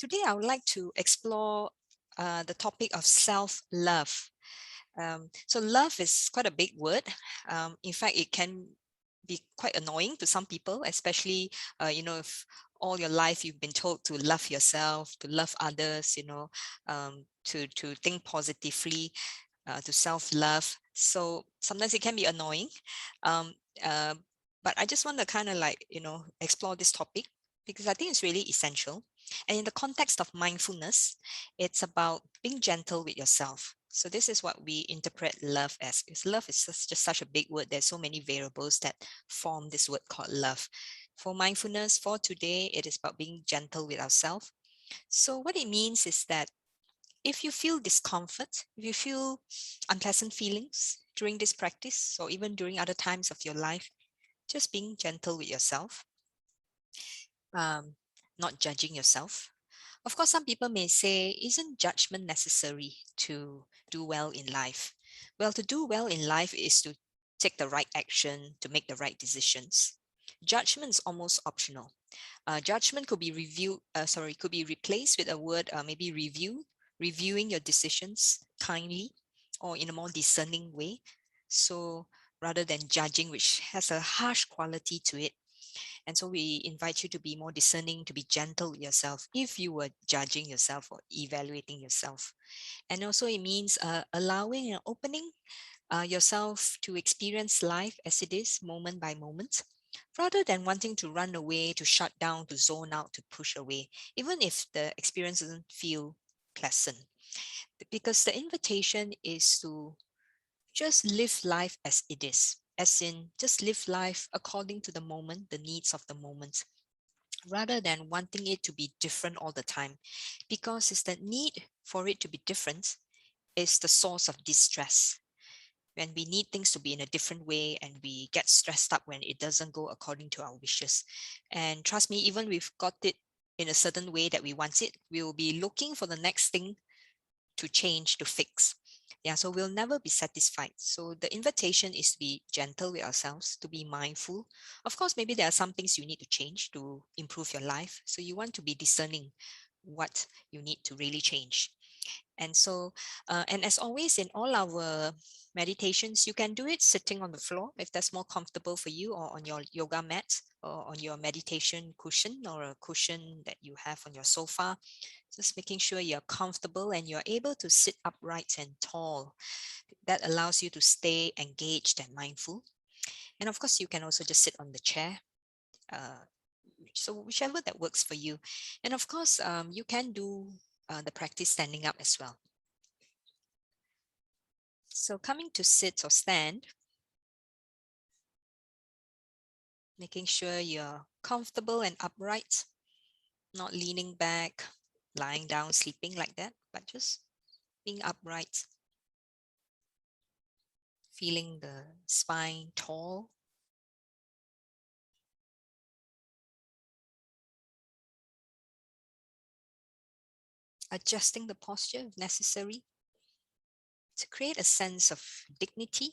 Today I would like to explore the topic of self-love. So love is quite a big word. In fact, it can be quite annoying to some people, especially, if all your life you've been told to love yourself, to love others, to think positively, to self-love. So sometimes it can be annoying. Um, uh, but I just want to kind of explore this topic because I think it's really essential. And in the context of mindfulness, it's about being gentle with yourself. So this is what we interpret love as. Because love is just such a big word. There's so many variables that form this word called love. For mindfulness, for today, it is about being gentle with ourselves. So what it means is that if you feel discomfort, if you feel unpleasant feelings during this practice, or even during other times of your life, just being gentle with yourself, um, not judging yourself. Of course, some people may say, isn't judgment necessary to do well in life? Well, to do well in life is to take the right action, to make the right decisions. Judgment is almost optional. Judgment could be could be replaced with a word, maybe reviewing your decisions kindly or in a more discerning way. So rather than judging, which has a harsh quality to it, and so we invite you to be more discerning, to be gentle with yourself if you were judging yourself or evaluating yourself. And also it means allowing and opening yourself to experience life as it is, moment by moment, rather than wanting to run away, to shut down, to zone out, to push away, even if the experience doesn't feel pleasant. Because the invitation is to just live life as it is, as in just live life according to the moment, the needs of the moment, rather than wanting it to be different all the time, because it's the need for it to be different is the source of distress. When we need things to be in a different way and we get stressed up when it doesn't go according to our wishes. And trust me, even we've got it in a certain way that we want it, we will be looking for the next thing to change, to fix. Yeah, so we'll never be satisfied. So the invitation is to be gentle with ourselves, to be mindful. Of course, maybe there are some things you need to change to improve your life. So you want to be discerning what you need to really change. And so, and as always, in all our meditations, you can do it sitting on the floor if that's more comfortable for you, or on your yoga mat, or on your meditation cushion, or a cushion that you have on your sofa. Just making sure you're comfortable and you're able to sit upright and tall. That allows you to stay engaged and mindful. And of course, you can also just sit on the chair. Uh, so whichever that works for you. And of course, you can do the practice standing up as well. So coming to sit or stand, making sure you're comfortable and upright, not leaning back, lying down, sleeping like that, but just being upright, feeling the spine tall. Adjusting the posture if necessary to create a sense of dignity,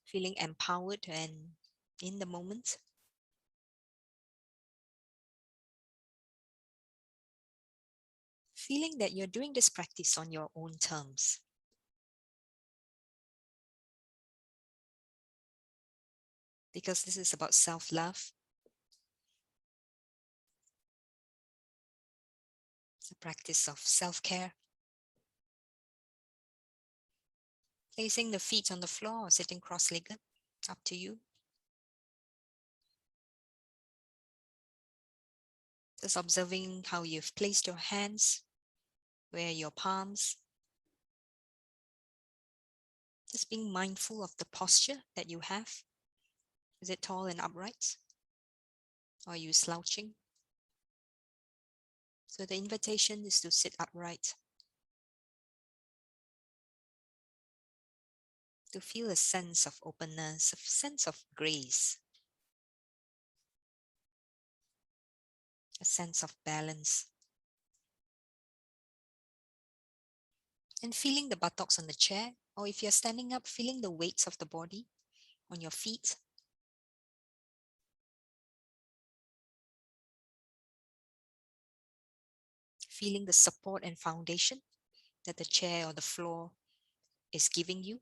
feeling empowered and in the moment. Feeling that you're doing this practice on your own terms. Because this is about self-love. It's a practice of self-care. Placing the feet on the floor or sitting cross-legged, up to you. Just observing how you've placed your hands, where your palms. Just being mindful of the posture that you have. Is it tall and upright? Or are you slouching? So the invitation is to sit upright, to feel a sense of openness, a sense of grace, a sense of balance. And feeling the buttocks on the chair, or if you're standing up, feeling the weights of the body on your feet. feeling the support and foundation that the chair or the floor is giving you.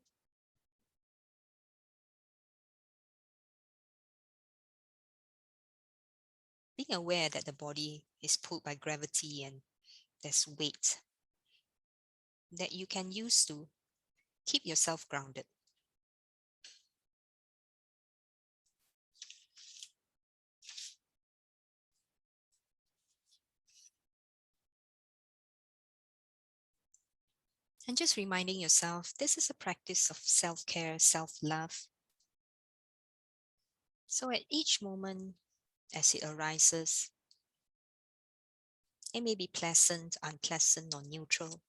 Being aware that the body is pulled by gravity and there's weight that you can use to keep yourself grounded. And just reminding yourself, this is a practice of self-care, self-love. So at each moment as it arises, it may be pleasant, unpleasant, or neutral.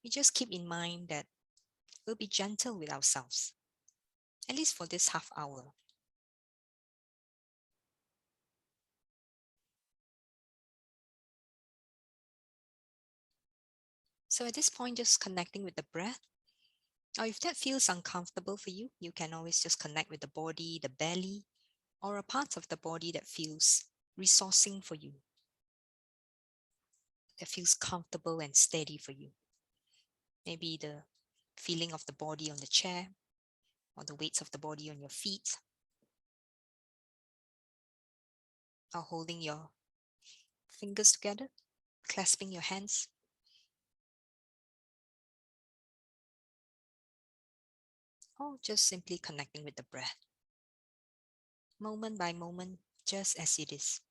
We just keep in mind that we'll be gentle with ourselves, at least for this half hour. So at this point, just connecting with the breath. Or if that feels uncomfortable for you, you can always just connect with the body, the belly, or a part of the body that feels resourcing for you, that feels comfortable and steady for you. Maybe the feeling of the body on the chair, or the weights of the body on your feet, or holding your fingers together, clasping your hands. Or just simply connecting with the breath, moment by moment, just as it is.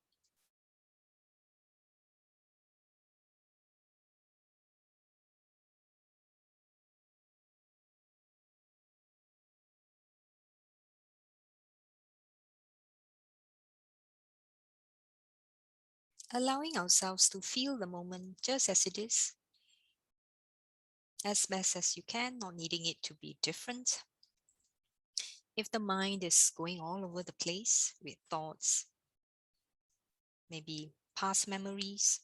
Allowing ourselves to feel the moment just as it is, as best as you can, not needing it to be different. If the mind is going all over the place with thoughts, maybe past memories,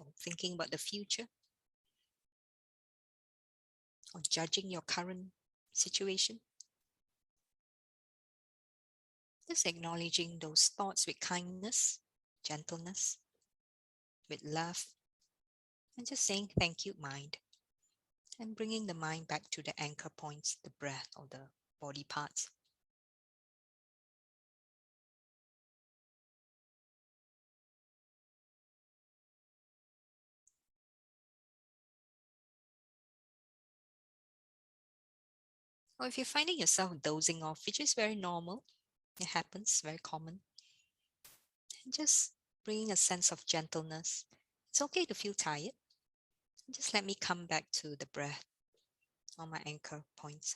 or thinking about the future, or judging your current situation, just acknowledging those thoughts with kindness, gentleness, with love, and just saying thank you, mind, and bringing the mind back to the anchor points, the breath or the body parts. Or if you're finding yourself dozing off, which is very normal, it happens, very common, and just bringing a sense of gentleness. It's okay to feel tired. Just let me come back to the breath on my anchor points.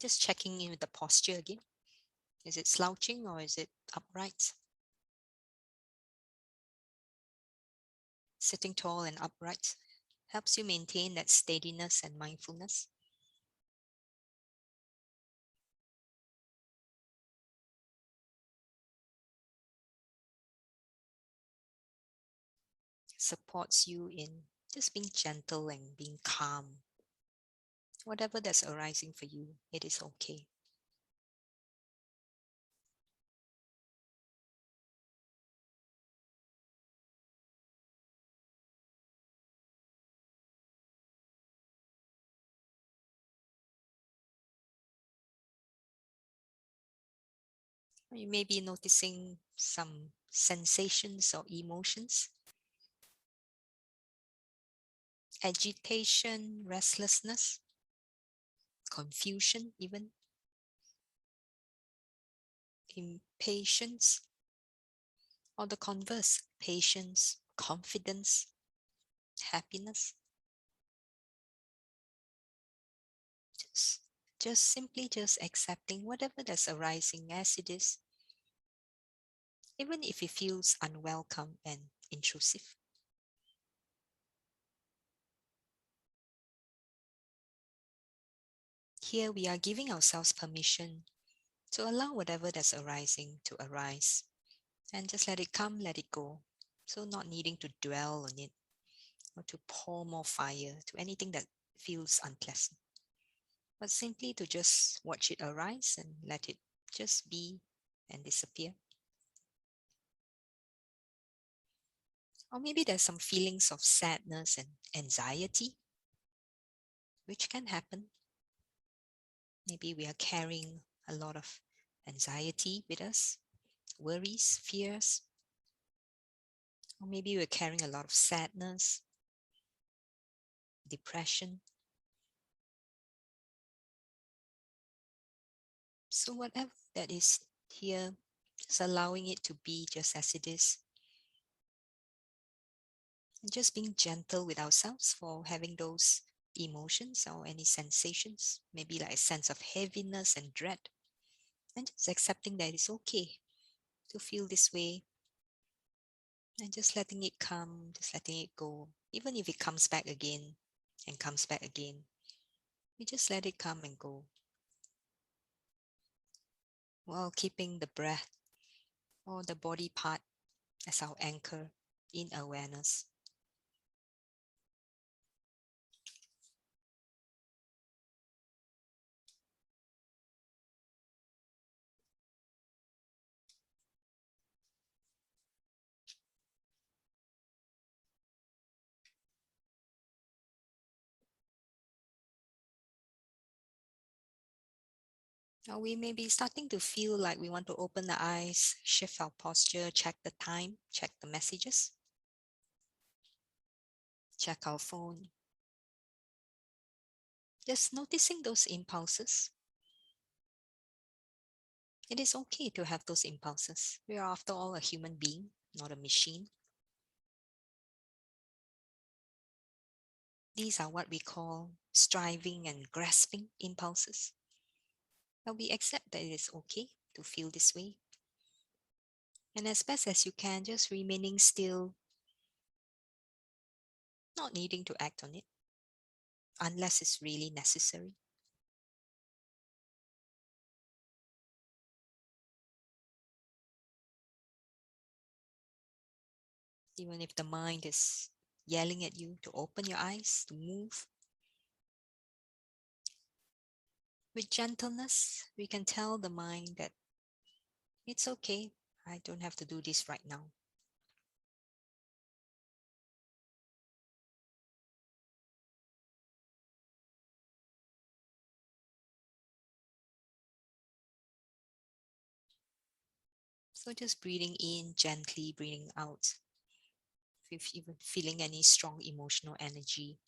Just checking in with the posture again. Is it slouching or is it upright? Sitting tall and upright helps you maintain that steadiness and mindfulness. Supports you in just being gentle and being calm. Whatever that's arising for you, it is okay. You may be noticing some sensations or emotions, agitation, restlessness, confusion, even impatience, or the converse, patience, confidence, happiness. Just, just simply just accepting whatever that's arising as it is, even if it feels unwelcome and intrusive. Here we are giving ourselves permission to allow whatever that's arising to arise and just let it come, let it go. So not needing to dwell on it or to pour more fire to anything that feels unpleasant, but simply to just watch it arise and let it just be and disappear. Or maybe there's some feelings of sadness and anxiety, which can happen. Maybe we are carrying a lot of anxiety with us, worries, fears, or maybe we're carrying a lot of sadness, depression. So, whatever that is here, just allowing it to be just as it is, and just being gentle with ourselves for having those emotions or any sensations, maybe like a sense of heaviness and dread, and just accepting that it's okay to feel this way and just letting it come, just letting it go. Even if it comes back again and comes back again, we just let it come and go while keeping the breath or the body part as our anchor in awareness. Or we may be starting to feel like we want to open the eyes, shift our posture, check the time, check the messages, check our phone. Just noticing those impulses. It is okay to have those impulses. We are, after all, a human being, not a machine. These are what we call striving and grasping impulses. But we accept that it is okay to feel this way. And as best as you can, just remaining still, not needing to act on it unless it's really necessary. Even if the mind is yelling at you to open your eyes, to move, with gentleness, we can tell the mind that it's okay, I don't have to do this right now. So just breathing in gently, breathing out. If you're even feeling any strong emotional energy,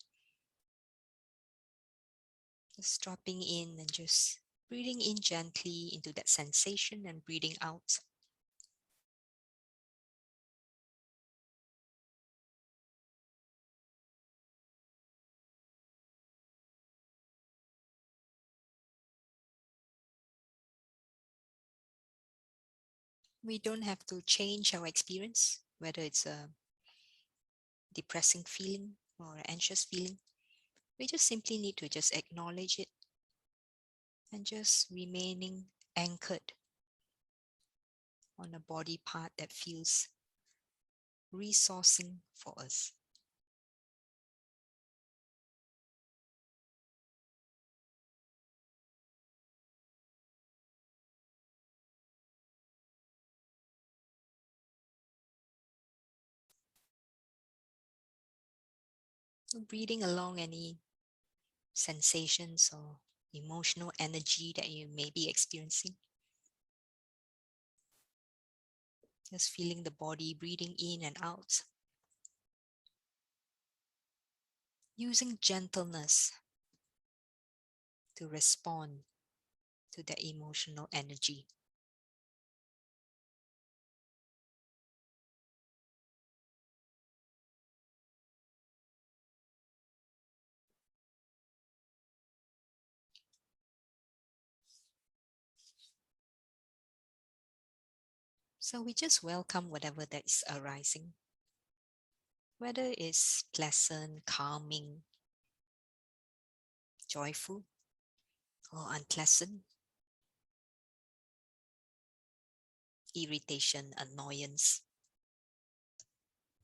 just dropping in and just breathing in gently into that sensation and breathing out. We don't have to change our experience, whether it's a depressing feeling or an anxious feeling. We just simply need to just acknowledge it and just remaining anchored on a body part that feels resourcing for us. So breathing along any sensations or emotional energy that you may be experiencing. Just feeling the body breathing in and out. Using gentleness to respond to that emotional energy. So we just welcome whatever that is arising, whether it's pleasant, calming, joyful, or unpleasant, irritation, annoyance.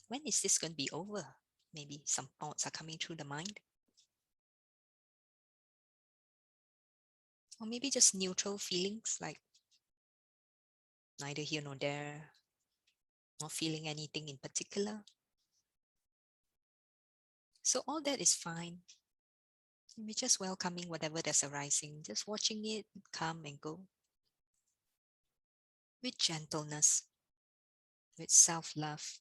When is this going to be over? Maybe some thoughts are coming through the mind. Or maybe just neutral feelings like neither here nor there, not feeling anything in particular. So all that is fine. We're just welcoming whatever that's arising, just watching it come and go with gentleness, with self-love.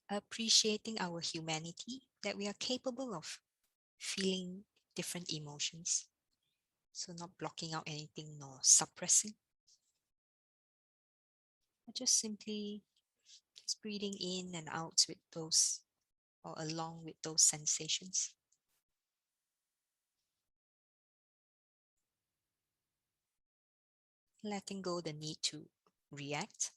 Appreciating our humanity, that we are capable of feeling different emotions. So not blocking out anything nor suppressing, but just simply just breathing in and out with those or along with those sensations. Letting go the need to react.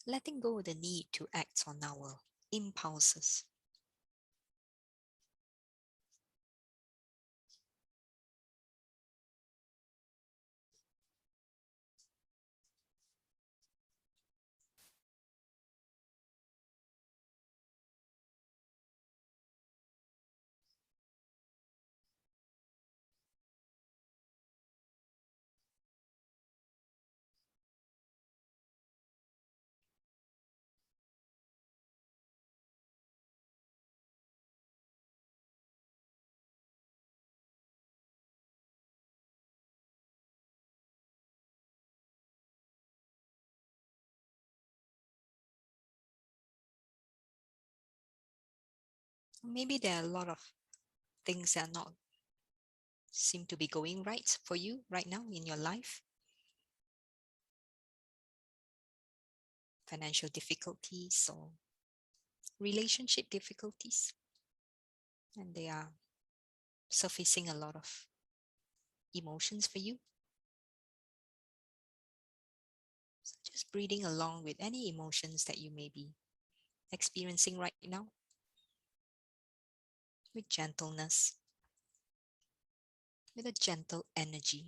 Letting go the need to act on our impulses. Maybe there are a lot of things that are not seem to be going right for you right now in your life. Financial difficulties or relationship difficulties. And they are surfacing a lot of emotions for you. So just breathing along with any emotions that you may be experiencing right now with gentleness, with a gentle energy.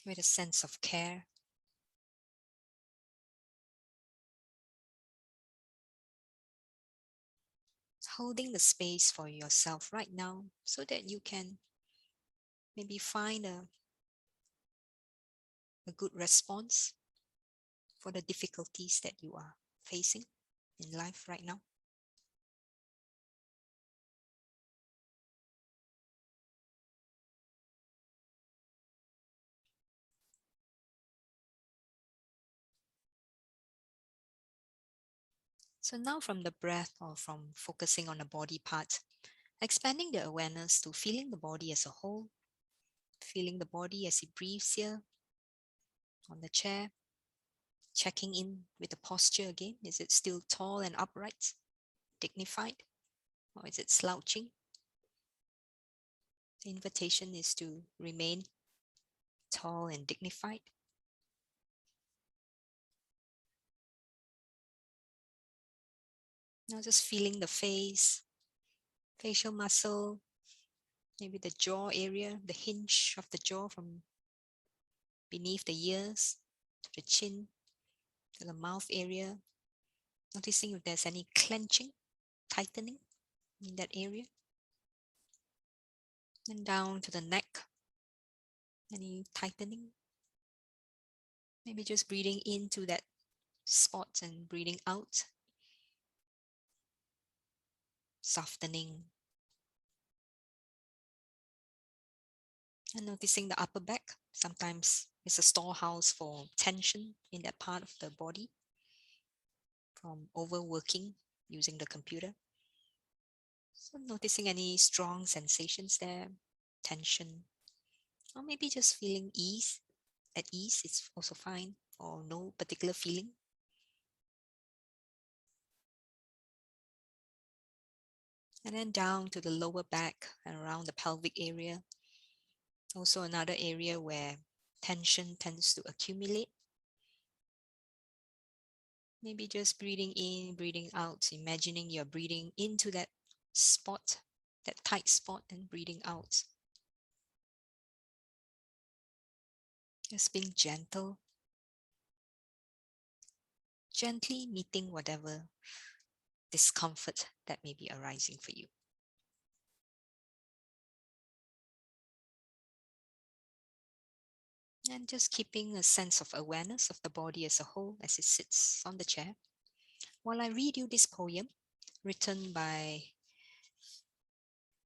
With a sense of care. Holding the space for yourself right now so that you can maybe find a good response for the difficulties that you are facing in life right now. So now from the breath or from focusing on the body part, expanding the awareness to feeling the body as a whole, feeling the body as it breathes here on the chair, checking in with the posture again. Is it still tall and upright, dignified, or is it slouching? The invitation is to remain tall and dignified. Now just feeling the face, facial muscle, maybe the jaw area, the hinge of the jaw from beneath the ears to the chin, to the mouth area. Noticing if there's any clenching, tightening in that area. And down to the neck, any tightening. Maybe just breathing into that spot and breathing out, softening. And noticing the upper back. Sometimes it's a storehouse for tension in that part of the body from overworking using the computer. So noticing any strong sensations there, tension, or maybe just feeling ease. At ease, it's also fine, or no particular feeling. And then down to the lower back and around the pelvic area. Also another area where tension tends to accumulate. Maybe just breathing in, breathing out, imagining you're breathing into that spot, that tight spot, and breathing out. Just being gentle, gently meeting whatever discomfort that may be arising for you. And just keeping a sense of awareness of the body as a whole as it sits on the chair. While I read you this poem written by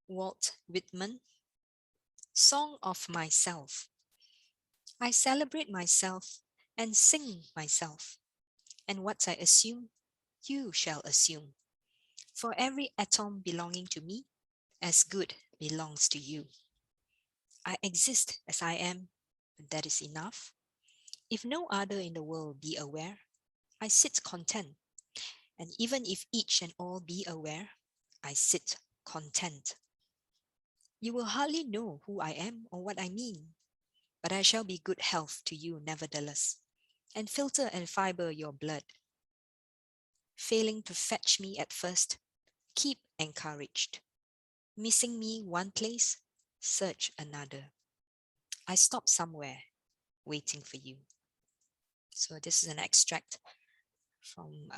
Walt Whitman, Song of Myself. I celebrate myself and sing myself, and what I assume, you shall assume. For every atom belonging to me, as good belongs to you. I exist as I am, and that is enough. If no other in the world be aware, I sit content, and even if each and all be aware, I sit content. You will hardly know who I am or what I mean, but I shall be good health to you nevertheless, and filter and fibre your blood. Failing to fetch me at first, keep encouraged. Missing me one place, search another. I stop somewhere, waiting for you. So this is an extract from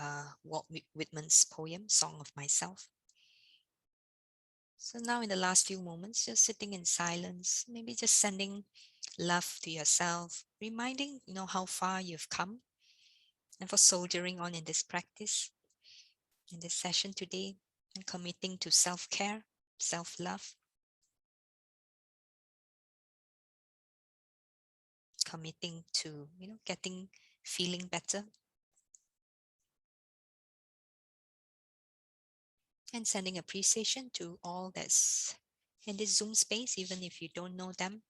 Walt Whitman's poem, Song of Myself. So now in the last few moments, just sitting in silence, maybe just sending love to yourself, reminding how far you've come, and for soldiering on in this practice, in this session today, and committing to self-care, self-love, committing to feeling better, and sending appreciation to all that's in this Zoom space, even if you don't know them.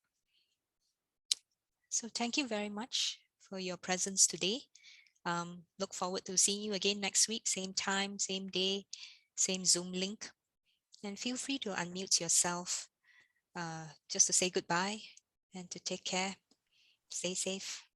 So thank you very much for your presence today. Look forward to seeing you again next week, same time, same day, same Zoom link. And feel free to unmute yourself just to say goodbye and to take care. Stay safe.